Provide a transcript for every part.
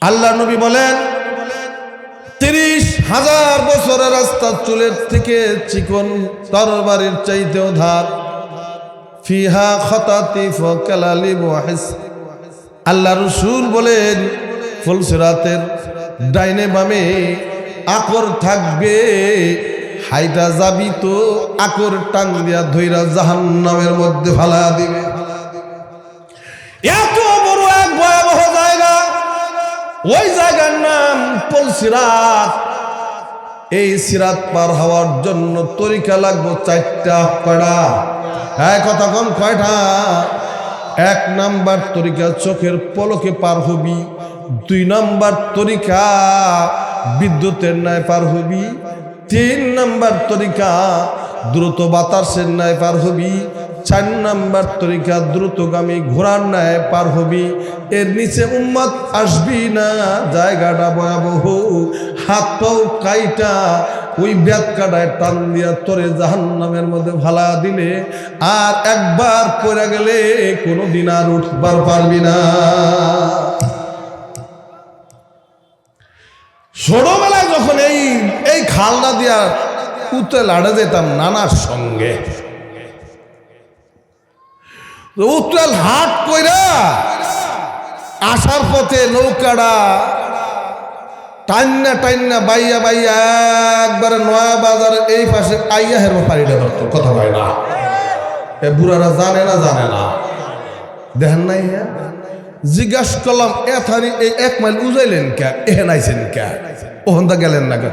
আল্লাহ নবী বলেন 30,000 বছরের রাস্তা চুলের থেকে চিকন তরবারির চাইতেও ধার ফিহা খাতাতিফ কালালিব ওয়াহিস। আল্লাহ রাসূল বলেন ফুলসিরাতের ডাইনে বামে আকর থাকবে, হাইটা যাবি তো আকর টান দিয়া ধইরা জাহান্নামের মধ্যে ফালা দিবে। এত বড় এক ভয়াবহ জায়গা, ওই জায়গার নাম ফুলসিরাত। এই সিরাত পার হওয়ার জন্য তরিকা লাগবে 4টা। কয়টা? হ্যাঁ, কথা কম, কয়টা? 1 নাম্বার তরিকা চোখের পলকে পার হবি, 2 নাম্বার তরিকা বিদ্যুতের ন্যায় পার হবি, 3 নাম্বার তরিকা দ্রুত বাতাসের ন্যায় পার হবি, 4 নাম্বার তরিকা দ্রুতগামী ঘোড়ার ন্যায় পার হবি। এর নিচে উম্মত আসবি না, জায়গাটা ভয়াবহ। হাত পাও কাইটা ওই ব্যাত কাটায় টান দিয়া তোরে জাহান্নামের মধ্যে ভালা দিলে, আর একবার পড়ে গেলে কোনোদিন আর উঠবার পারবি না। ছোটবেলায় যখন এই খালটা দিয়া উত্তরে লাড়ে যেতাম নানার সঙ্গে, উত্তরাল হাট কইরা আসার পথে নৌকাটা টান্না টান্না বাইয়া বাইয়া একবারে নয়া বাজারের এই পাশে আইয়া হেরো পাড়িটা ধরতো। কথা কয় না, এ বুড়ারা জানে না দেখেন নাই? জিজ্ঞাস করলাম এথানি এই 1 মাইল উজাইলেন কে, এহেন আইছেন কে, ওহন্দা গেলেন না কে?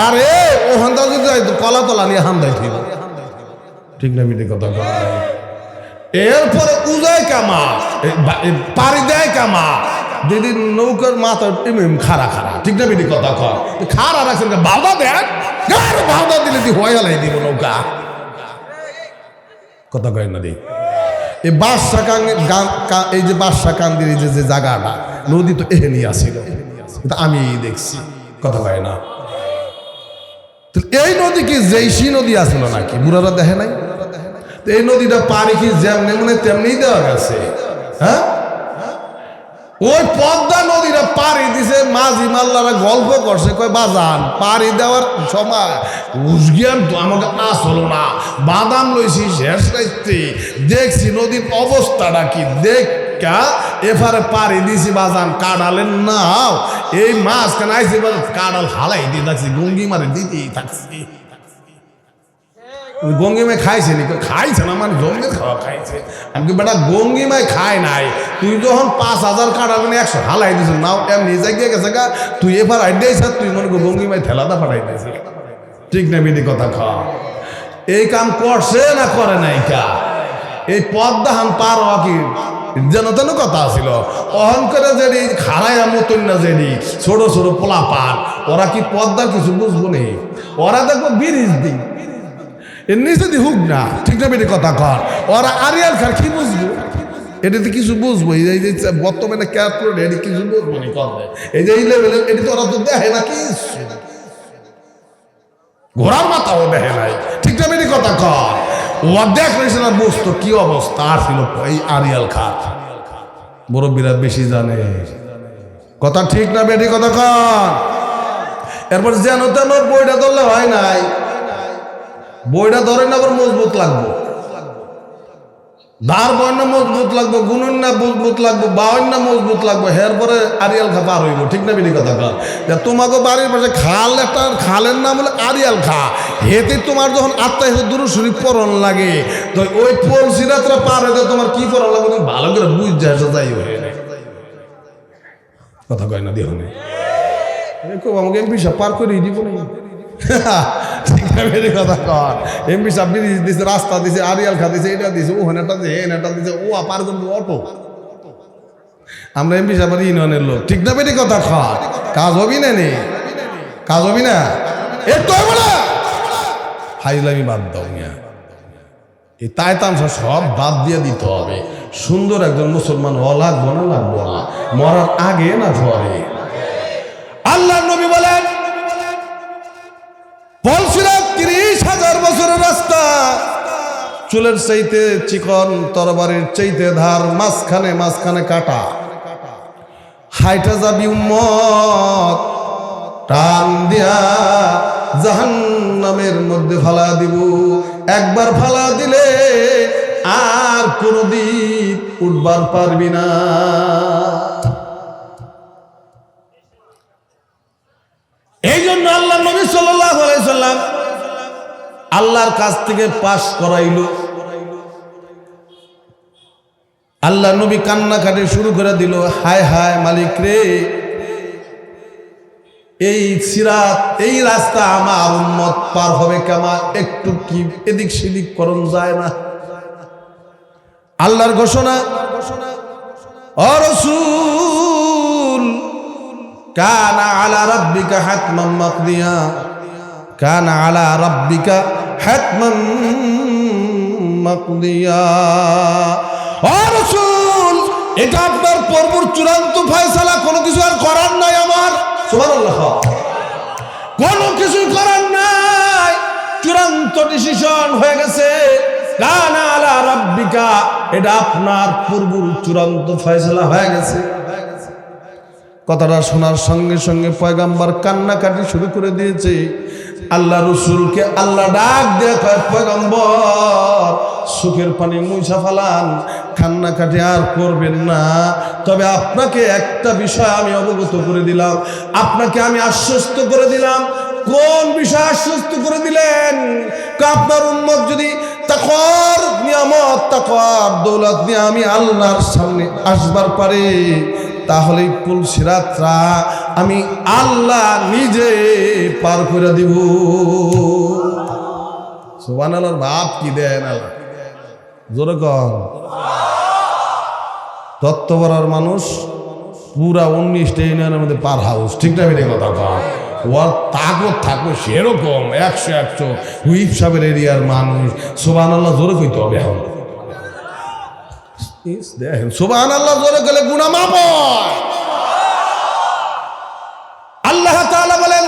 আরে ওহন্দা যদি কলা তলা নিয়ে হান্দাই থইব। ঠিক না মিটি কথা কয়? এরপরে উজায় কামা, পাড়ি দেয় কামা, দিদির নৌকার মাথা খাড়া খাড়া। ঠিক না মিটি কথা কয়? খাড়া রাখছেন বাধা দেন, বাধা দিলে তুই হয়ালাই দিব নৌকা। কথা কয় না দি? এই বাদশা এই যে বাদশা কান্দির এই যে জায়গাটা, নদী তো এহেনি আসিল, আমি দেখছি। কথা কয় না? এই নদী কি জেইসি নদী আসলো নাকি? বুড়ারা দেখে নাই? এই নদীটা পানি কি যেমনি মনে তেমনি দেওয়া গেছে? হ্যাঁ, ওই পদ্মা নদীটা পাড়ি দিছে, মাঝি মাল্লারা গল্প করছে, কয় বাজান পাড়ি দেওয়ার সময় উসগিয়ান তো আমাকে আসলো না, বাদাম লইছি শেষ রাইতে, দেখছি নদীর অবস্থাটা কি, দেখা এফারে পাড়ি দিছি বাজান, কাঁড়ালেন নাও এই মাঝখানে আইসি কাঁড়াল হালাই দিয়ে থাকছি, গঙ্গি মারে দিতেই থাকছি। গঙ্গিমায় খাইছে নি? খাইছে না, মানে জঙ্গে খাওয়া খাইছে। আমি কি বেটা গঙ্গিমায় খাই নাই, তুই যখন 5,000 কাটাবেন 100 হালাই দিস নাও এমনি জায়গায় গেছে গা, তুই এবার আইডিয়াই স্যার তুই মনে কর গঙ্গিমায় ঠেলাটা পাঠাই দিয়েছে। ঠিক না বিধি কথা খাওয়া? এই কাম করছে না করে নাই কা? এই পদ্মা হান পার হওয়া কি যেন তেন কথা ছিল? অহংকারে যেদি খাড়াইয়া মতন না যেদি ছোট ছোট পোলা পান, ওরা কি পদ্মার কিছু বুঝবো নেই? ওরা দেখবো ব্রিজ দিই এর নিচে দি হুক না। ঠিক না বেটি কথা কর? ওরা আরিয়াল খার কি বুঝবো? এটাতে কিছু বুঝবো? এই যে বর্তমানে ক্যাপ্টেন এটি কিছু বুঝবো নি? এই যে এই লেভেলে এটি তো ওরা তো দেখে না, কি ঘোড়ার মাথাও দেখে নাই। ঠিক না বেটি কথা কর? ও দেখ রয়েছে না, বুঝতো কি অবস্থা ছিল এই আরিয়াল খার। মুরব্বীরা বেশি জানে কথা। ঠিক না বেটি কথা কর? এরপর যেন তেন বইটা ধরলে হয় নাই, বইটা ধরে না আবার মজবুত লাগবো, ধার বয় না মজবুত লাগবো, গুণন না মজবুত লাগবো, বাউন না মজবুত লাগবো, এরপরে আরিয়াল খা পার হইব। ঠিক না বেটি কথা কর? তোমাকে বাড়ির পাশে খাল, একটা খালের নাম হলো আরিয়াল খা, হেতে তোমার যখন আত্মায় দুরূদ শরীফ পড়ন লাগে, তো ওই ফুলসিরাতটা পার হইতে তোমার কি পড়ন লাগবে তুমি ভালো করে বুঝ যায়, যাই হয়ে কথা কয় না? দেখো আমাকে এমপি সাহেব পার করে দিব না? ঠিক না বেটি কথা কর? এমপি সাহেব ব্রিজ দিছে, রাস্তা দিছে, আরিয়াল খা দিছে, এটা দিছে, ও হেনাটা দিছে, হেনাটা দিছে, ও পার করবো অটো। আমরা এমপি সাহেব ইউনিয়নের লোক। ঠিক না বেটি কথা কর? কাজ হবি না নে? কাজ হবি না? একটু হবে না, ফাইজলামি বাদ দাও মিয়া। এই তাই তামসা সব বাদ দিয়ে দিতে হবে। সুন্দর একজন মুসলমান হওয়া লাগবো না? লাগবো না? মরার আগে না পরে? আল্লাহ নবী বলেন ফুলসিরাত 30,000 বছরের রাস্তা, চুলের চাইতে চিকন তরবারির চাইতে ধার, মাঝখানে কাটা, হাইটা যাবি উম্মত, টান দিয়া জাহান্নামের মধ্যে ফালা দিব। একবার ফালা দিলে আর কোনদিন উঠবার পারবি না। এই জন্য আল্লাহ নবী সাল্লাল্লাহু আলাইহি সাল্লাম আল্লাহর কাছ থেকে পাশ করাইল। আল্লাহ নবী কান্নাকাটি শুরু করে দিল, হায় হায় মালিক রে, এই সিরাত, এই রাস্তা আমার উম্মত পার হবে কেমন, একটু কি এদিক সেদিক করণ যায় না। আল্লাহর ঘোষণা, ও রাসূল, কানা আলা রাব্বিকা হাতমান মাকদিয়া, কানা আলা রাব্বিকা হাতমান মাকদিয়া। ও রাসূল, এটা আপনার পরবর চূড়ান্ত ফয়সালা, কোনো কিছু আর করার নাই আমার। সুবহানাল্লাহ, কোনো কিছু করার নাই, চূড়ান্ত ডিসিশন হয়ে গেছে। কানা আলা রাব্বিকা, এটা আপনার পূর্বর চূড়ান্ত ফয়সালা হয়ে গেছে। কথাটা শোনার সঙ্গে সঙ্গে পয়গাম্বর কান্নাকাটি শুরু করে দিয়েছে। আল্লাহ রসুলকে আল্লাহ ডাক দিয়ে কয়, পয়গম্বর চোখের পানি মুছা ফালান, কান্নাকাটি আর করবেন না। তবে আপনাকে একটা বিষয় আমি অবগত করে দিলাম, আপনাকে আমি আশ্বস্ত করে দিলাম। কোন বিষয় আশ্বস্ত করে দিলেন? আপনার উম্মত যদি তাকওয়ার নিয়ামত, তাকওয়ার দৌলত নিয়ে আমি আল্লাহর সামনে আসবার পারে, তাহলে পুল সিরাতরা আমি আল্লাহ নিজে পার করে দিব। সুবহানাল্লাহর ভাব কি দেন আল্লাহ, জোরে কন। তত্ত্ববরার মানুষ পুরা 19টা ইউনিয়নের মধ্যে পার হাউস, ঠিক না? বেরিয়ে কথা কন, ওর তাকত থাকো সেরকম 100 হুইপ সাহেবের এরিয়ার মানুষ। সুবহানাল্লাহ জোরে কইতে হবে। এখন দেখেন, সুবহানাল্লাহ জোরে গেলে গুনাহ মাফ হয়। আল্লাহ তাআলা বলেন,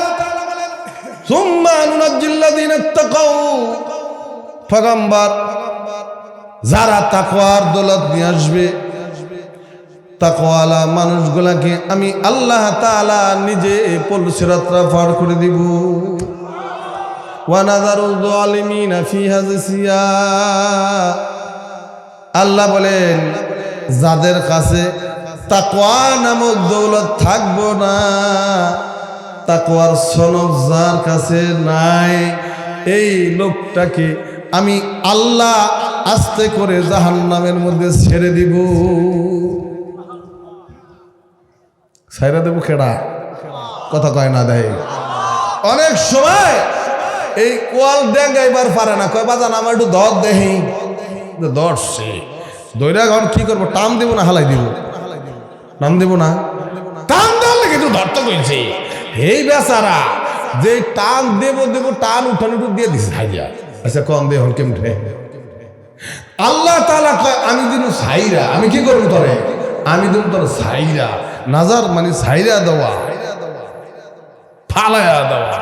সুম্মা নুনাজ্জিল্লাযিনা ইত্তাকাউ, পয়গম্বর যারা তাকওয়ার দৌলত নিয়ে আসবে, তাকওয়ালা মানুষগুলাকে আমি আল্লাহ তাআলা নিজে পুল সিরাতরা পার করে দিব। ওয়া নাযারুল যালিমিনা ফিহা জাসিয়া। আল্লাহ বলেন, যাদের কাছে তাকওয়া নামক দৌলত থাকবো না, তাকওয়ার সনদ যার কাছে নাই, এই লোকটাকে আমি আল্লাহ আস্তে করে জাহান্নামের মধ্যে ছেড়ে দিব। ছাইরা দেব কেডা? কথা কয় না দেয়। অনেক সময় এই কোয়াল ডেঙ্গাইবার পারে না, কয় বাজান আমার একটু দর দেহি, দর্শে দইরা এখন কি করবো, টান দিব না হালাই দিব? টান দিব না, টান দেওয়ার কিন্তু ধরতে কইছে। এই বেচারা যে টান দেব টান উঠান দিয়ে দিছে হাইয়া। আচ্ছা কম দে, হল কেমন উঠে? আল্লাহ তাআলা কয়, আমি দিন সাইরা, আমি কি করবো তোরে? আমি দিন তোর সাইরা, নাজার মানে সাইরা দেওয়া, ফালায়া দেওয়া।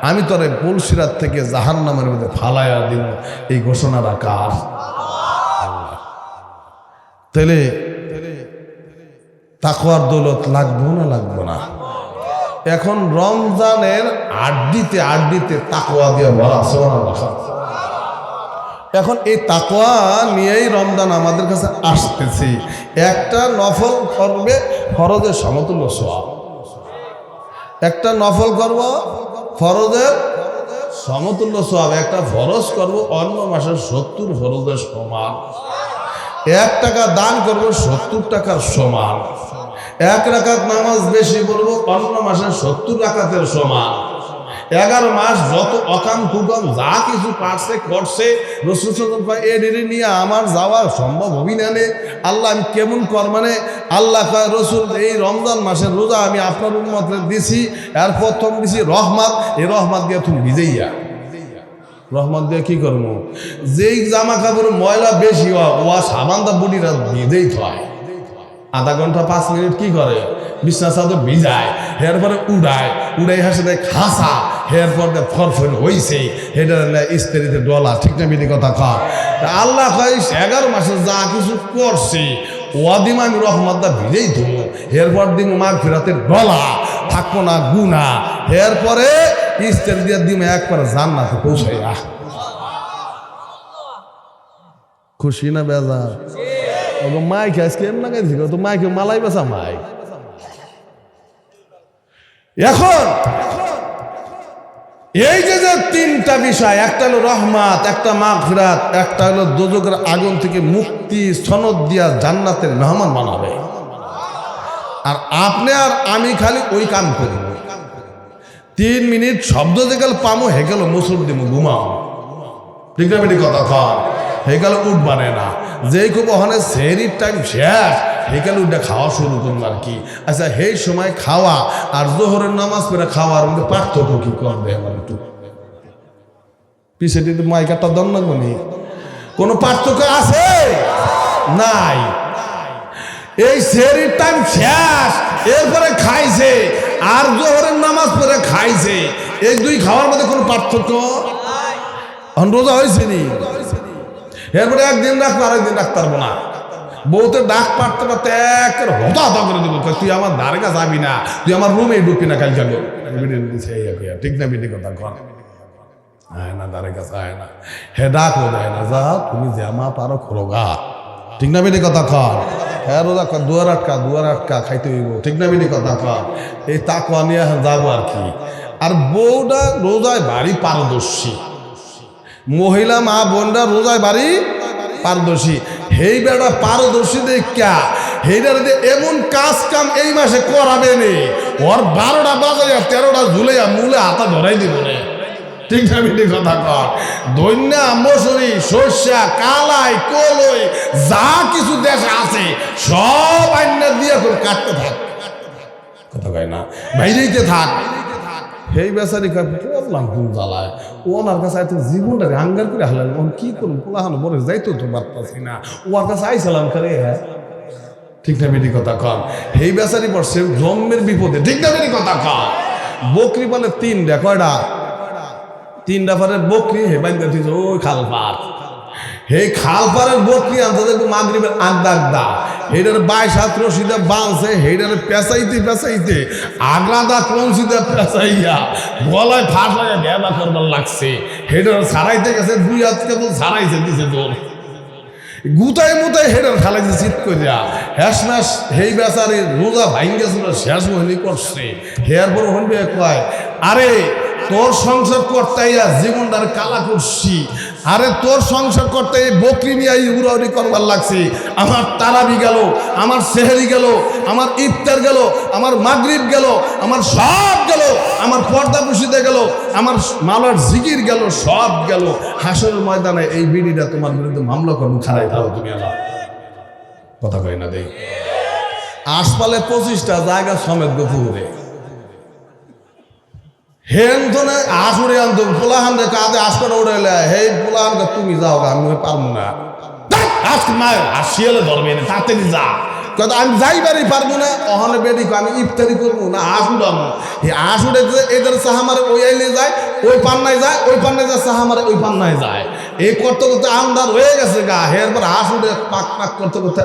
আমি তোরে পুল সিরাত থেকে জাহান্নামের মধ্যে ফালায়া দিব। এই ঘোষণাটা কার? তাহলে তাকওয়ার দৌলত লাগবো না লাগবো না? এখন রমজানের আড্ডিতে তাকওয়া দিয়ে ভরা। এখন এই তাকওয়া নিয়েই রমজান আমাদের কাছে আসতেছে। একটা নফল করবে ফরজের সমতুল্য সওয়াব, একটা নফল করব ফরজের সমতুল্য সওয়াব, একটা ফরজ করব অন্য মাসের 70 ফরজের সমান, 1 টাকা দান করব 70 টাকার সমান, 1 রাকাত নামাজ বেশি পড়ব অন্য মাসের 70 রাকাতের সমান। 11 মাস যত অকাম কুকাম যা কিছু পারছে করছে, রাসূল সাল্লাল্লাহু আলাইহি ওয়াসাল্লাম নিয়ে আমার যাওয়া সম্ভব হবি না নে। আল্লাহ আমি কেমন কর, মানে আল্লাহ কয়, রসুল এই রমজান মাসের রোজা আমি আপনার উম্মতকে দিছি, এর প্রথম দিছি রহমত, এই রহমত দিয়ে তুমি ভিজাইয়া, রহমত দিয়ে কি করবো? যেই জামা কাপড় ময়লা বেশি ওয়া সাবানটা বডিরা ভিজেই থয়, আধা ঘন্টা 5 মিনিট কি করে, বিছনা চাদর ভিজায়, এরপরে উড়াই হাসে দেয় খাসা, এরপর ফরফর হইছে, এটা স্ত্রীতে ডলা, ঠিক না? বিধি কথা কয়। আল্লাহ কয় 11 মাসে যা কিছু করছে ওয়াদিম আমি রহমতটা ভিড়েই ধুমু, এরপর দিন মাঘ ফেরাতের ডলা থাকবো না গুনা, এরপরে ইস্তের দিয়ে দিমে একবারে জান্নাতে পৌঁছাইয়া। খুশি না বেজার? ওগো মাইকে আজকে এমন লাগাই দিল তো, মাইকে মালাই বেচা মাই। এখন এই যে যে তিনটা বিষয়, একটা হলো রহমত, একটা মাগফিরাত, একটা হলো দোজখের আগুন থেকে মুক্তি সনদ দিয়া জান্নাতের মেহমান বানাবে। আর আপনি আর আমি খালি ওই কাম করি, 3 মিনিট শব্দ যে গেল পামো হে গেল মুসুর দিব ঘুমাও, ঠিক না বেটি কথা কর, হে গেল উঠবানে না, যেই খুব ওখানে সেহরির টাইম শেষ হেকালে উঠে খাওয়া শুরু করবো আর কি। আচ্ছা সেই সময় খাওয়া আর জোহরের নামাজ পড়ে খাওয়ার মধ্যে পার্থক্য কি করবে আমার একটু পিছিয়ে দিতে মাইকাটা দম লাগবে নি? কোনো পার্থক্য আছে? নাই। এই সেহরির টাইম শেষ, এরপরে খাইছে আর জোহরের নামাজ পড়ে খাইছে, এই দুই খাওয়ার মধ্যে কোনো পার্থক্য? রোজা হয়েছে নি, এরপরে একদিন রাখবো আরেকদিন রাখতে পারবো না, বউতে ডাক পারতে পারতে একের হতা হতা করে দেবো, তুই আমার ধারে কাছে যাবি না, তুই আমার রুমে ঢুকবি না, কাল যাবো, ঠিক না বেটি কথা কর, আয় না ধারে কাছে আয় না, হে ডাকও দেয় না, যা তুমি জামা পারো খোরগা, ঠিক না বেটি কথা কর, হ্যাঁ রোজা কর, দুয়ার আটকা খাইতে হইব, ঠিক না বেটি কথা কর, এই তাকুয়া নিয়ে যাবো আর কি। আর বউটা রোজায় বাড়ি পারদর্শী, মহিলা মা বোনরা রোজায় বাড়ি পারদর্শী, হেই বেটা পারদর্শী দেখা হেইটার এমন কাজ কাম এই মাসে করাবে নে, ওর 12টা বাজাইয়া 13টা ঝুলাইয়া মূলে হাতা ধরাই দিব রে, ঠিক না বেটি কথা কর, ধন্যা মসুরি সর্ষা কালাই কলই যা কিছু দেশে আছে সব আইনা দিয়ে কাটতে থাক, কথা কয় না বাইরেইতে থাক। সেই বেচারি বললাম কোন জ্বালায়, ওনার কাছে এত জীবনটা হাঙ্গার করে হালাল, কি করুন পোলাহানো বলে যাইতো তো পারতাছি না, ওর কাছে আইসালাম করে, হ্যাঁ ঠিক না বেটি কথা কম, সেই বেচারি পড়ছে জন্মের বিপদে, ঠিক না বেটি কথা কম। বকরি বলে 3টা, কয়টা? 3টা পারের বকরি হে বাইন্দা দিয়েছে ওই খাল পার, এই খাল পারের বকরি আনতে দেখবো মাগরিবের আগদা, হেটার 22 হাত রশিদা বাঁধছে, হেটার পেঁচাইতে আগলাদা কঞ্চিতে পেঁচাইয়া গলায় ফাঁস লাগে ভেবা করবার লাগছে, হেটার ছাড়াইতে গেছে 2 হাত কেবল ছাড়াইছে দিছে তোর গুতায় মুতায় হেটার খালাইছে চিত করিয়া, হ্যাস ম্যাস হেই বেচারি রোজা ভাঙ্গেছিল শেষ মহিনী করছে, হেয়ার পর হইবে কয় আরে তোর সংসার করতে জীবনটার কালা করছি, আরে তোর সংসার করতে বকরি নিয়ে উড়াউড়ি করবার লাগছে, আমার তারাবি গেল, আমার সেহরি গেল, আমার ইফতার গেল, আমার মাগরিব গেল, আমার সব গেল, আমার পর্দা পুষিতে গেল, আমার মালার জিকির গেল, সব গেল, হাসরের ময়দানে এই বিড়িটা তোমার বিরুদ্ধে মামলা করবো, খারাই দাও তুমি এলাম, কথা কই না দেই। আশপালে 25টা জায়গা সমেত গপুরে হেন তো না আসুরে আনতো পোলাহান রে কাঁধে আসপাটা উড়াইলে, হে পোলাহান তুমি যাও, আমি পারবো না, আজকে মায়ের আসিয়ালে ধরবে না, তাতে যা কথা, আমি যাইবারই পারবো না, ওখানে বেড়ি আমি ইফতারি করবো না, আশ উড়াবো, এই আশ উড়ে এদের সাহামারে ওই আইলে যায়, ওই পান্নায় যায়, ওই পান্নায় যায়, সাহামারে ওই পান্নায় যায়, এই করতে করতে আমদার হয়ে গেছে গা, এরপর আশ উড়ে পাক পাক করতে করতে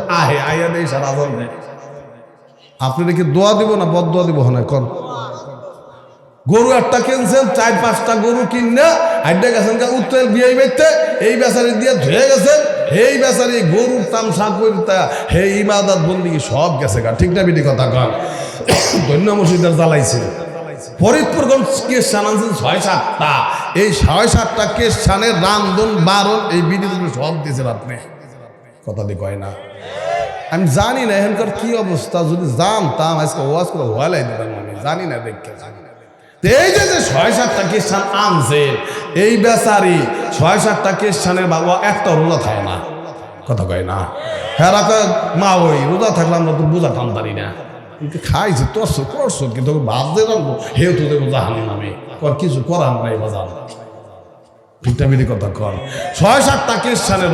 আইয়া দেয় সারা ধরবে। আপনি দেখি দোয়া দিব না বদ দোয়া দিব না কর, গরু একটা কিনছেন, 4-5টা গরু কিনে হাইডে গেছেন উত্তর বিয়ে বেঁধতে, এই বেচারি দিয়ে ধুয়ে গেছেন, এই বেচারি গরুর তামসা করতে হে ইবাদত বন্দি সব গেছে গা, ঠিক না বেটি কথা কন। ধন্য মসজিদের জ্বালাইছে, ফরিদপুরগঞ্জ কেস ছান আনছেন 6-7টা, এই 6-7টা কেস ছানের রান্ধন বারণ এই বিধি সব দিয়েছেন আপনি, কথা দিয়ে কয় না। আমি জানি না এখানকার কি অবস্থা, যদি জানতাম আজকে ওয়াজ করে হওয়ালাই দিতাম, আমি জানি না দেখে, জানি না। এই যে 6-7টা খ্রিস্টান আনছে, এই বেচারি 6-7টা খ্রিস্টানের বাবা একটা রোজা থাকে না, কথা কয় না, হ্যাঁ মা ওই রোজা থাকলে আমরা তো বোঝা টান পারি না, খাইছে তোরছো করছো কিন্তু ভাত দিয়ে রাখবো, হেউ তো দেবো জাহানি নামে, কিছু করার নাই বাজার, ভিটামিনি কথা কর। 6-7টা খ্রিস্টানের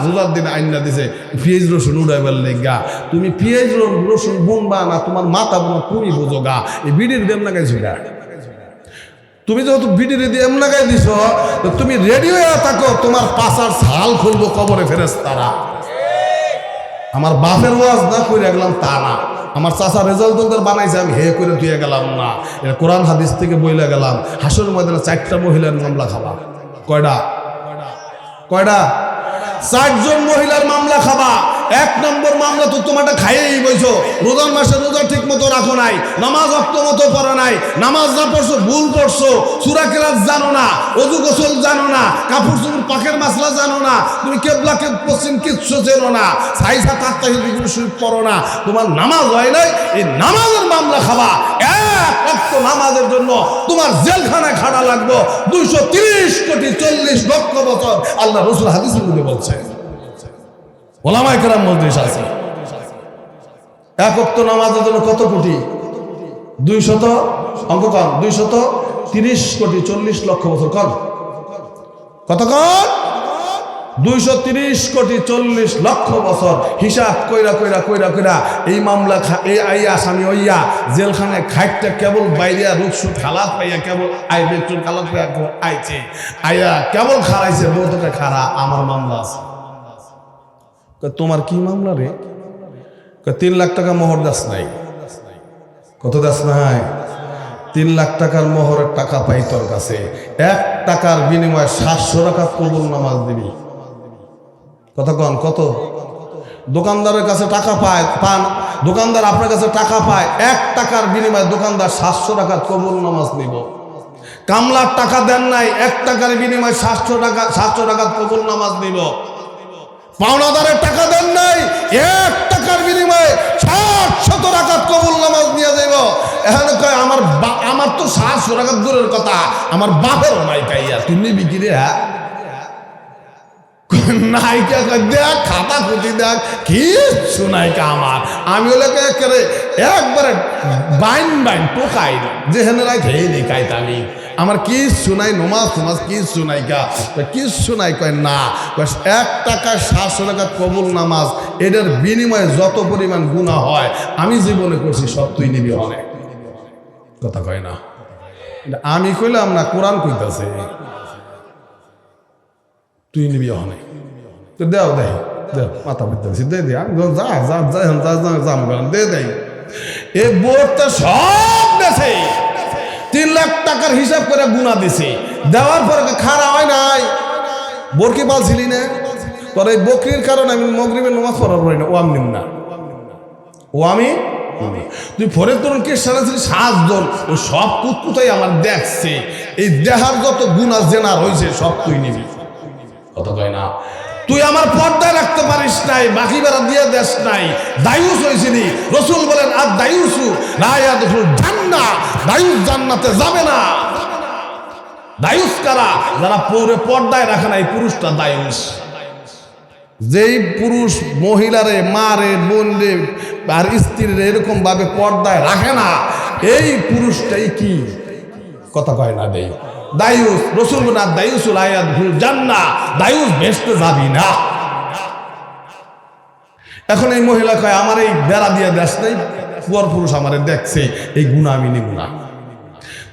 রোজার দিন আইনা দিছে পেঁয়াজ রসুন উড়াইবার লেগা, তুমি পেঁয়াজ রসুন বুনবা না, তোমার মাথা বোনা তুমি বোঝো গা, এই বিড়ির দেম না গাইছো গা, তুমি যেহেতু বিড়ির দিয়ে এমন লাগাই দিছ, তুমি রেডি হয়ে থাকো, তোমার পাশার ছাল খুলবো কবরে ফেরেশতারা, আমার বাপের ওয়াজ না করে গেলাম তা না, আমার চাচা রেজাল্ট বানাইছে আমি হে করে দিয়ে গেলাম না, এটা কোরআন হাদিস থেকে বইলে গেলাম। হাসর ময়দানে 4টা মহিলার মামলা খাবা। কয়টা? 4জন মহিলার মামলা খাবা। 1 নম্বর মামলা তো তোমাটা খাইয়েই বইছো, রোজার মাসে রোজা ঠিক মতো রাখো নাই, নামাজ অক্ত মতো পড়ো নাই, নামাজ না পড়ছো ভুল করছো, সূরা কেরাত জানো না, ওযু গোসল জানো না, কাপড় চোপড় পাকের মাসলা জানো না, তুমি কিবলাকে পশ্চিম কিচ্ছু চেনো না, সাইসা তাত্তাহিদুল শরীফ পড়ো না, তোমার নামাজ হয় নাই, এই নামাজের মামলা খাবা। 1 ওয়াক্ত নামাজের জন্য তোমার জেলখানায় খাড়া লাগবে 230 কোটি 40 লক্ষ বছর, আল্লাহ রাসূল হাদিসের মধ্যে বলছে। ওলামায়ে কেরাম মজলিস আছে। 1 ওয়াক্ত নামাজের জন্য কত কোটি? 200 অঙ্ক কম, 230 কোটি 40 লক্ষ বছর। কত কম? 230 কোটি 40 লক্ষ বছর। হিসাব কইরা এই মামলা এই আসামি হইয়া জেলখানায় খাইটটা কেবল বাইরিয়া রুকসু খালাত পাইয়া কেবল বেতন খালাত পাইয়া আইছে, আইয়া কেবল খারাইছে বউটাকে খারা আমার মামলা আছে। তোমার কি মামলা রে? 3 লাখ টাকা মোহর দাস নাই। কত দাস নাই? 3 লাখ টাকার মোহরের টাকা পাই তোর কাছে, 1 টাকার বিনিময়ে 700 রাকাত কবুল নামাজ দিবি। কত? দোকানদারের কাছে টাকা পান, দোকানদার আপনার কাছে টাকা পায়, 1 টাকার বিনিময়ে দোকানদার 700 রাকাত কবুল নামাজ নিব। কামলার টাকা দেন নাই, 1 টাকার বিনিময়ে 700 রাকাত কবুল নামাজ নিব। পাওনাদারের টাকা দেন নাই, 1 টাকার বিনিময়ে 700 রাকাত কবুল নামাজ নিয়ে যাইব। এখানে কয় আমার তো 700 রাকাত দূরের কথা, আমার বাপেরও নাই কাইয়া, তুই নিবি কি রে? নাইকা দেখ, খাতা খুঁটি দেখ, কিচ্ছু নাইকা আমার। আমি হলে একবারে বাইন টোকাই যেখানে রাখ হে দেখাইত আমি, আমার কিচ্ছু নাই, নমাজ কিচ্ছু নাইকা, কিচ্ছু নাই। কয় না, 1 টাকা 700 টাকা কবুল নামাজ, এটার বিনিময়ে যত পরিমাণ গুনাহ হয় আমি জীবনে করছি সব তুই নিবি অনেক। কথা কয় না, আমি কইলাম না, কোরআন কইতাছে তুই নিবি অনেক। দেও মাথা পেতেছি দে দে এ বোর্ডটা সব দেশে 3 লাখ টাকার হিসাব করে গুণা দিছে, দেওয়ার পরে খাড়া হয় নাই। বোরকি পালছিলি না তোর, এই বকরির কারণে আমি মগরিবের নামাজ পড়ার পারি না, ও আমি না, ও আমি তুই ফরে তোর খ্রিস্টান ছিলি 7 জন, ও সব কুতকুতাই আমার দেখছে, এই দেহার যত গুণা জেনার হয়েছে সব তুই নিবি। কথা কয় না, তুই আমার পর্দায় রাখতে পারিস নাই, বাকি বেড়া দিয়ে দেশ নাই, দায়ুস হয়েছিলি। রসুল বলেন আর দায়ুসু লা ইয়াদখুলুল জান্নাহ, দায়ুস জান্নাতে যাবে না। দায়ুস কারা? যারা পৌরে পর্দায় রাখে না, এই পুরুষটা দায়ুস। যেই পুরুষ মহিলারে, মারে, বোনরে আর স্ত্রীরে এরকম ভাবে পর্দায় রাখে না, এই পুরুষটাই কি? কথা কয় না দেই দায়ুস। রসুল বলেন আর দায়ুসুল লা ইয়াদখুলুল জান্নাহ, দায়ুস বেহেশতে যাবি না। এখন এই মহিলা কয় আমার এই বেড়া দিয়ে দেশ নেই, পর পুরুষ আমারে দেখছে, এই গুনাহ আমি নিব না।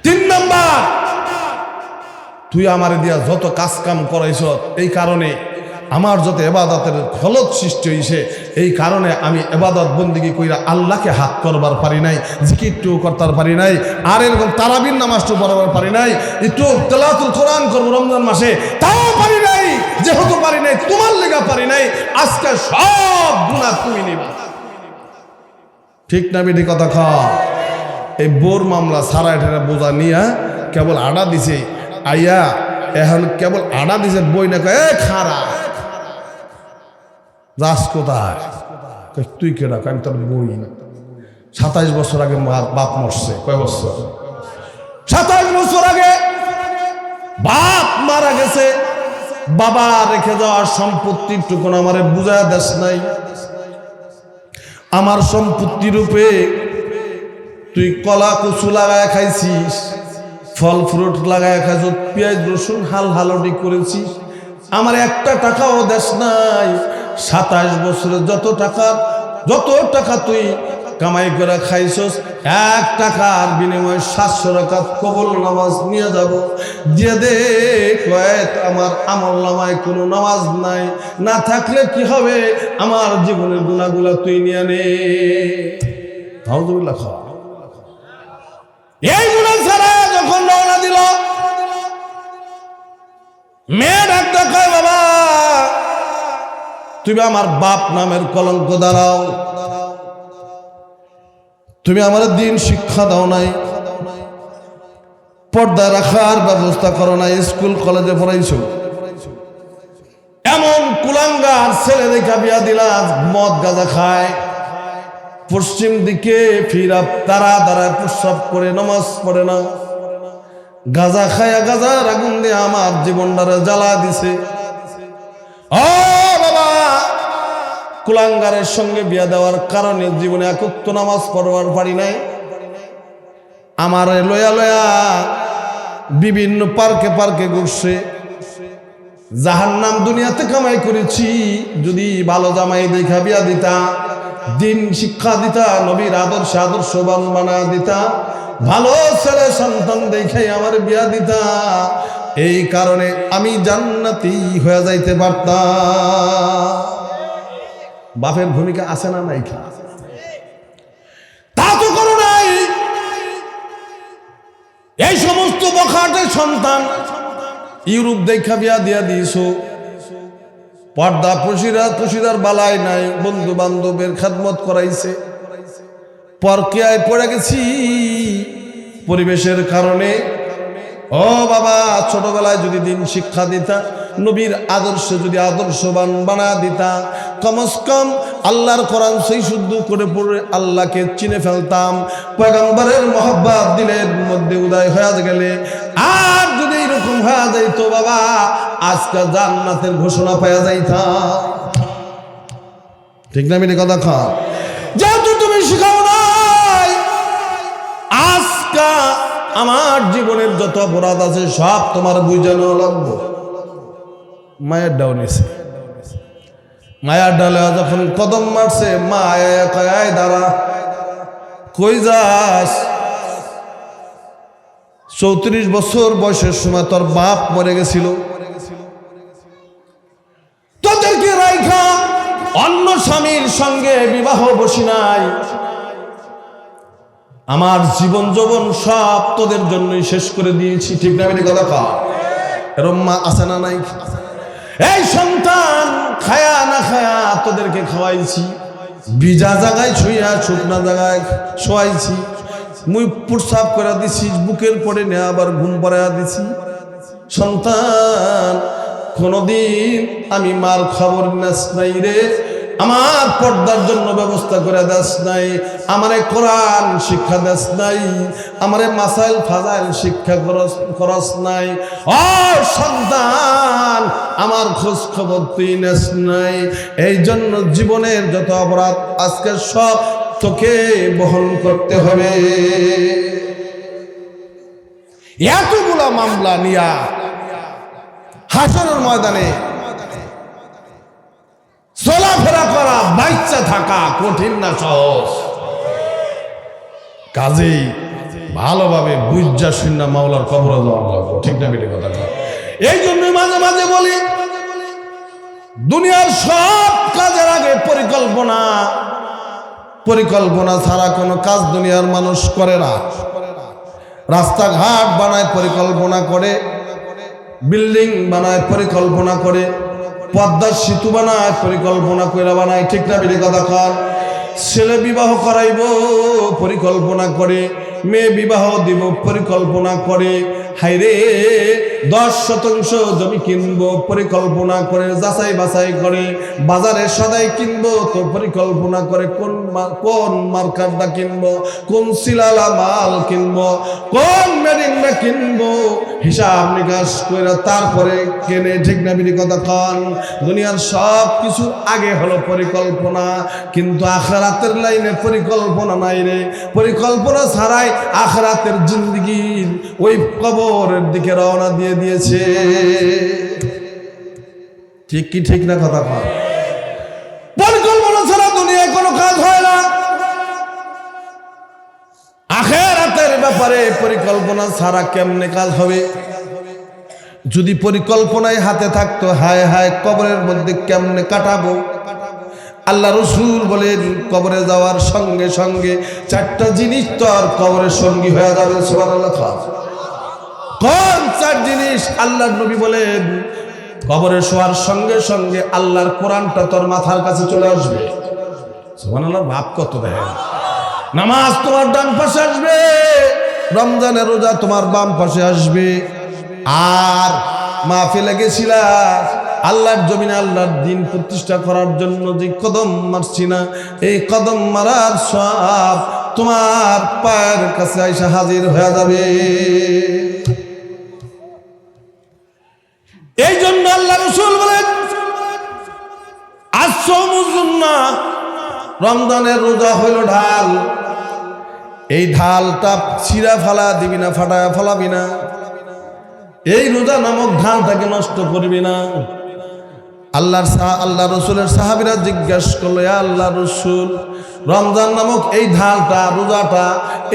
3 নাম্বার, তুই আমারে দিয়া যত কাজ কাম করাইছ, এই কারণে আমার যত এবাদতের খলত সৃষ্টি হয়েছে, এই কারণে আমি এবাদত বন্দিগি কইরা আল্লাহকে হাত করবার পারি নাই, জিকিরটু করতে পারি নাই, আর এরকম তারাবির নামাজটু পড়াবার পারি নাই, একটু তেলাওয়াতুল কোরআন করবো রমজান মাসে, তাও পারি নাই। যেহেতু পারি নাই, তোমার লেগা পারি নাই, আজকে সব গুনাহ তুমি নিবা। ঠিক না বেটি? কথা খা। এই বোর মামলা সারা এটা বোঝা নিয়া কেবল আডা দিছে, আইয়া এখন কেবল আডা দিছে, বই না কয় এ খারা রাস কোথায়? তুই কেডা? আমি তোর বই। 27 বছর আগে বাপ মরছে। কয় বছর? 27 বছর আগে বাপ মারা গেছে। বাবা রেখে যাওয়ার সম্পত্তির টুকুন আমারে বুঝায় দেশ নাই। আমার সম্পত্তি রূপে তুই কলা কচু লাগায় খাইছিস, ফল ফ্রুট লাগায় খাইছ, পেঁয়াজ রসুন হালহালটি করেছিস, আমার 1 টাকাও দেশ নাই। 27 বছরে যত টাকা তুই কামাই করে খাইছস, 1 টাকার বিনিময়ে 700 রাকাত কবুল নামাজ নিয়ে যাব, দিয়ে দে। কয় আমার আমল নামায় কোনো নামাজ নাই, না থাকলে কি হবে, আমার জীবনের গুনাহগুলো তুই নিয়ে নে। আউযুবিল্লাহ। এই গুনাহ ছাড়া যখন রওনা দিল, মেয়ে ডাক্তার কয় বাবা তুমি আমার বাপ নামের কলঙ্ক দাঁড়াও, তুমি আমার দিন শিক্ষা দাও নাই, পর্দা রাখার ব্যবস্থা করো নাই, স্কুল কলেজে পড়াইছো, এমন কুলাঙ্গার ছেলে দেখা বিয়া দিলা, মদ গাঁজা খায়, পশ্চিম দিকে ফিরা তারা দাঁড়ায় প্রস্রাব করে, নামাজ পড়ে না, গাঁজা খায়া গাঁজার আগুন দিয়ে আমার জীবনটারে জ্বালা দিছে। ও বাবা, কুলাঙ্গারের সঙ্গে বিয়া দেওয়ার কারণে জীবনে একত্র নামাজ পড়বার পারি নাই, আমার লয়া লয়া বিভিন্ন পার্কে পার্কে ঘুরছে, জাহান্নাম দুনিয়াতে কামাই করেছি, যদি ভালো জামাই দেখা বিয়া দিতা, দিন শিক্ষা দিতা, নবীর আদর্শবান বানা দিতা, ভালো ছেলে সন্তান দেখে আমার বিয়া দিতা, এই কারণে আমি জান্নাতি হয়ে যাইতে পারতাম। বাপের ভূমিকা আছে না নাই? তা তো করো নাই। এই সমস্ত বখাটের সন্তান ইউরোপ দেখা বিয়া দিয়া দিয়েছো, পর্দা পশিদার বালাই নাই, বন্ধু বান্ধবের খেদমত করাইছে, পরকীয়ায় পড়ে গেছি পরিবেশের কারণে। ও বাবা, ছোটবেলায় যদি দিন শিক্ষা দিতা, নবীর আদর্শে যদি আদর্শবান বানা দিতা, কমস কম আল্লাহর কোরআন সেই শুদ্ধ করে পড়ে আল্লাহকে চিনে ফেলতাম, পয়গম্বরের মহব্বত দিলের মধ্যে উদয় হয়ে গেলে, আর যদি এরকম হয়ে যাইতো বাবা, আজকে জান্নাতের ঘোষণা পাওয়া যাইতাম। ঠিক না মেয়ে কথা খা, যেহেতু তুমি শিখাও নাই, আজকে আমার জীবনের যত অপরাধ আছে সব তোমার বুঝানো লাগবে। মায়ের ডাও নিছে, মায়ের ডালে যখন কদম মারছে, মায়া কয় দাঁড়া, কই যাস? 34 বছর বয়সের সময় তোর বাপ মরে গেছিল, তোদেরকে রাইখা অন্য স্বামীর সঙ্গে বিবাহ বসি নাই, আমার জীবন যৌবন সব তোদের জন্যই শেষ করে দিয়েছি। ঠিক না বেটি কথা কা? এরম মা আছে না নাই? এই সন্তান খায়া না খায়া তোদেরকে খাওয়াইছি, ভিজা জায়গায় ছুঁয়া শুকনা জায়গায় শোয়াইছি, মুই প্রস্রাব করে দিছি, বুকের পরে নিয়ে আবার ঘুম পড়াইয়া দিছি। সন্তান কোনদিন আমি মার খবর নেস নাই রে, আমার পর্দার জন্য ব্যবস্থা করে দেস নাই, আমারে কোরআন শিক্ষা দেস নাই, আমারে মাসাইল ফাজাইল শিক্ষা খরচ নাই। ও সন্তান, আমার খোঁজ খবর তুই নেস নাই, এই জন্য জীবনের যত অপরাধ আজকে সব তোকে বহন করতে হবে। এতগুলা মামলা নিয়া হাসরের ময়দানে চলাফেরা করা, বাচ্চা থাকা কঠিন না সহজ? কাজেই ভালোভাবে বুঝা শুননা মাওলার কবরে যাওয়া লাগবে। ঠিক না বেটি কথা? এই জন্য মাঝে মাঝে বলি, দুনিয়ার সব কাজের আগে পরিকল্পনা ছাড়া কোনো কাজ দুনিয়ার মানুষ করে না। রাস্তাঘাট বানায় পরিকল্পনা করে, বিল্ডিং বানায় পরিকল্পনা করে, পদ্মার সেতু বানায় পরিকল্পনা করে বানায়। ঠিক না বেটি কথা কর? ছেলে বিবাহ করাইব পরিকল্পনা করে, মেয়ে বিবাহ দিব পরিকল্পনা করে, হাইরে 10% জমি কিনবো পরিকল্পনা করে, যাচাই বাছাই করে, বাজারে সদাই কিনবো তো পরিকল্পনা করে, কোন মার্কারটা কিনবো, কোন সিলালা মাল কিনবো, কোন মেডিনটা কিনবো, হিসাব নিকাশ করে তারপরে কেনে। ঠিক না বিনি কথা কন? দুনিয়ার সব কিছু আগে হলো পরিকল্পনা, কিন্তু আখিরাতের লাইনে পরিকল্পনা নাই রে। পরিকল্পনা ছাড়াই আখিরাতের জিন্দেগির ওই কবরের দিকে রওনা দিয়ে দিয়েছে। ঠিক কি ঠিক না কথা কন? পরিকল্পনা ছাড়া দুনিয়ায় কোনো কাজ হয় না। ব্যাপারে পরিকল্পনা ছাড়া কেমনে কাজ হবে? যদি পরিকল্পনায় হাতে থাকতো, হায় হায় কবরের মধ্যে কেমনে কাটাবো। আল্লাহ রসুল বলেন কবরে যাওয়ার সঙ্গে সঙ্গে চারটা জিনিস তো আর কবরের সঙ্গী হয়ে যাবে। সুবহানাল্লাহ। কোন চার জিনিস? আল্লাহর নবী বলেন কবরে শোয়ার সঙ্গে সঙ্গে আল্লাহর কোরআনটা তোর মাথার কাছে চলে আসবে। সুবহানাল্লাহ। ভাব কত দেখেন, নামাজ তোমার ডান পাশে আসবে, রমজানের রোজা তোমার বাম পাশে আসবে। আর মাহফিলে গেছিলা আল্লাহর জমিনে আল্লাহর দিন প্রতিষ্ঠা করার জন্য যে কদম মারছি না, এই কদম মারার সব তোমার পায়ের কাছে এসে হাজির হয়ে যাবে। এই জন্য আল্লাহ রাসূল বলেন আস-সাওমু জুন্নাহ, রমজানের রোজা হইল ঢাল। এই ঢালটা ছিঁড়া ফালা দিবি না, ফাটায় ফালাবি না। এই রোজা নামক ঢালটাকে নষ্ট করবি না। আল্লাহ রসুলের সাহাবীরা জিজ্ঞাসা করলো, ইয়া আল্লাহ রসুল, রমজান নামক এই ঢালটা, রোজাটা,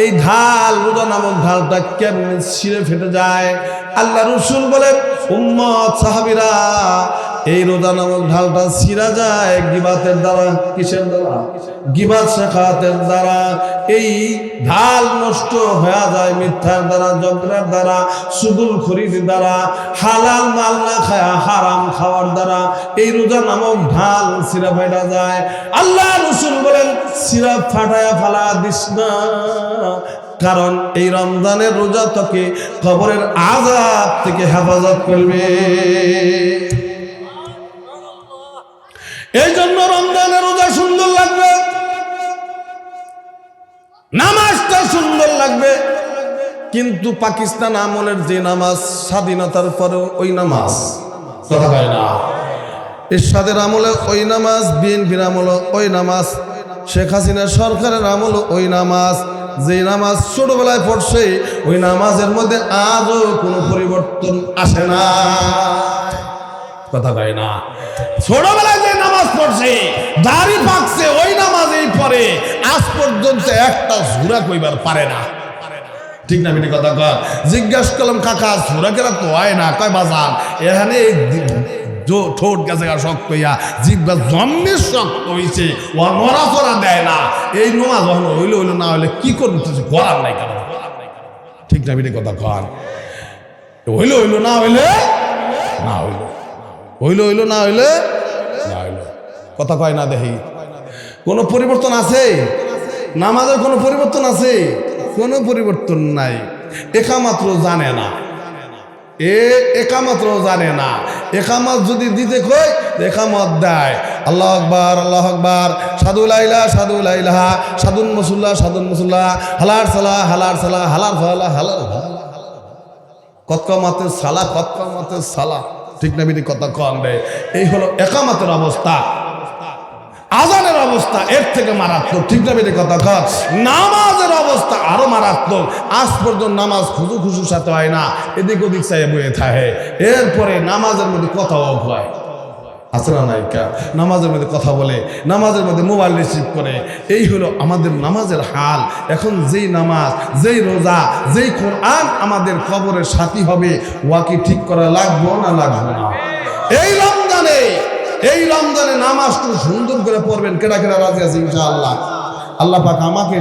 এই ঢাল, রোজা নামক ঢালটা কেমনে ছিঁড়ে ফেটে যায়? আল্লাহ রসুল বলে, উম্মত সাহাবীরা, এই রোজা নামক ঢালটা ছিঁড়া যায় গিবাতের দ্বারা। কিসের দ্বারা? গিবাত শাখাতের দ্বারা। এই ঢাল নষ্ট হয়ে যায় মিথ্যার দ্বারা, জগরার দ্বারা, সুগুলখড়ির দ্বারা, হালাল মাল না খায়া হারাম খাওয়ার দ্বারা এই রোজা নামক ঢাল ছিঁড়া ফাটা যায়। আল্লাহ রাসূল বলেন ছিঁড়া ফাটায়া ফালা দিস না, কারণ এই রমজানের রোজা তোকে কবরের আযাব থেকে হেফাজত করবে। এই জন্য রমজানের রোজা সুন্দর লাগবে, নামাজটা সুন্দর লাগবে, কিন্তু পাকিস্তান আমলের যে নামাজ, স্বাধীনতার পরেও ওই নামাজ, কথা হয় না, এরশাদের আমলে ওই নামাজ, বিএনপির আমলে ওই নামাজ, শেখ হাসিনার সরকারের আমলে ওই নামাজ, যে নামাজ ছোটবেলায় পড়ছে ওই নামাজের মধ্যে আজও কোনো পরিবর্তন আসে না, কথা হয় না। ছোটবেলায় যে নামাজ পড়ছে, দাড়ি পাকছে, ওই নামাজেই পড়ে, আজ পর্যন্ত একটা সূরা কইবার পারে না। ঠিক না বেটি কথা কর? জিজ্ঞাসা করলাম, কাকা সূরা কেরা তো হয় না? কয় বাজান এখানে ঠোঁট গেছে শক্ত হইয়া, জিব্বা জন্মের শক্ত হইছে, ও নড়াচড়া দেয় না। এই নামাজ হইলে হইলো, না হইলে কি করবে, করার নাই কেন? ঠিক না বেটি কথা কর? হইলে হইলো, না হইলে না হইলো, হইলো হইলো, না হইলে না হইলো, কথা কয় না। দেখি কোনো পরিবর্তন আছে? নামাজের কোনো পরিবর্তন আছে? কোনো পরিবর্তন নাই। একামাত্র জানে না, একামাত্র জানে না। একামত যদি দিতে কই, একামত দেয়। আল্লাহু আকবার, আল্লাহু আকবার, সাদু লা ইলাহা, সাদু লা ইলাহা, সাদুন মুসল্লা, সাদুন মুসল্লা, হালার সালা, হালার সালা, হালার ফালা, হালার কতকামাতের সালা, কতকামাতের সালা। ঠিক না বিধি কথা কন রে? এই হলো একামতের অবস্থা। আজানের অবস্থা এর থেকে মারাত্মক। ঠিক না বিধি কথা কন? নামাজের অবস্থা আরো মারাত্মক। আজ পর্যন্ত নামাজ খুশু খুশুর সাথে হয় না, এদিক ওদিক চাই বয়ে থাকে। এরপরে নামাজের মধ্যে কথাও হয়, আছে না নায়িকা? নামাজের মধ্যে কথা বলে, নামাজের মধ্যে মোবাইল রিসিভ করে। এই হলো আমাদের নামাজের হাল। এখন যেই নামাজ, যেই রোজা, যেই কোরআন আমাদের কবরের সাথী হবে, ওয়াকে ঠিক করা লাগবে না লাগবে না? এই রমজানে নামাজ খুব সুন্দর করে পড়বেন। কেডা কেডা রাজি আছে ইনশাআল্লাহ? আল্লাহ পাক আমাকে